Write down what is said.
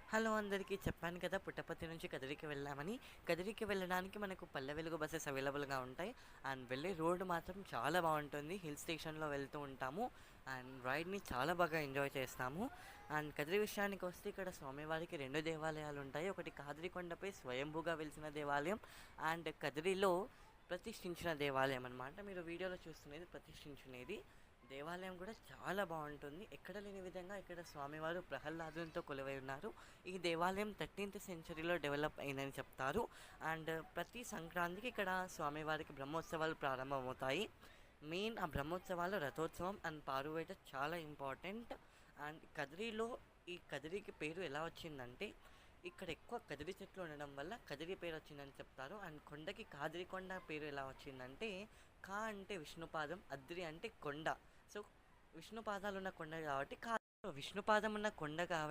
Hello అందరికీ చెప్పాను కదా పుట్టపర్తి నుంచి కదిరికి వెళ్ళామని. కదిరికి వెళ్ళడానికి మనకు పల్లె వెలుగు బసెస్ అవైలబుల్‌గా ఉంటాయి. అండ్ వెళ్ళే రోడ్ మాత్రం చాలా బావుంటుంది. హిల్ స్టేషన్‌లో వెళ్తూ ఉంటాము. అండ్ రైడ్‌ని చాలా బాగా ఎంజాయ్ చేస్తాము. అండ్ కదిరి విషయానికొస్తే ఇక్కడ స్వామివారికి 2 దేవాలయాలుంటాయి. ఒకటి కాదిరికొండపై స్వయంభూగా వెలిసిన దేవాలయం అండ్ కదిరిలో ప్రతిష్ఠించిన దేవాలయం అనమాట. మీరు వీడియోలో చూస్తున్నది ప్రతిష్ఠించినది. దేవాలయం కూడా చాలా బావుంటుంది. ఎక్కడ లేని విధంగా ఇక్కడ స్వామివారు ప్రహ్లాదునితో కొలువై ఉన్నారు. ఈ దేవాలయం 13th సెంచరీలో డెవలప్ అయిందని చెప్తారు. అండ్ ప్రతి సంక్రాంతికి ఇక్కడ స్వామివారికి బ్రహ్మోత్సవాలు ప్రారంభమవుతాయి. మెయిన్ ఆ బ్రహ్మోత్సవాలు రథోత్సవం అండ్ పారువేట చాలా ఇంపార్టెంట్. అండ్ కదిరిలో ఈ కదిరికి పేరు ఎలా వచ్చిందంటే ఇక్కడ ఎక్కువ కదిరి చెట్లు ఉండడం వల్ల కదిరి పేరు వచ్చిందని చెప్తారు. అండ్ కొండకి కాదిరికొండ పేరు ఎలా వచ్చిందంటే కా అంటే విష్ణుపాదం, అద్రి అంటే కొండ. సో విష్ణుపాదాలు ఉన్న కొండ కాబట్టి విష్ణుపాదం ఉన్న కొండ కాబట్టి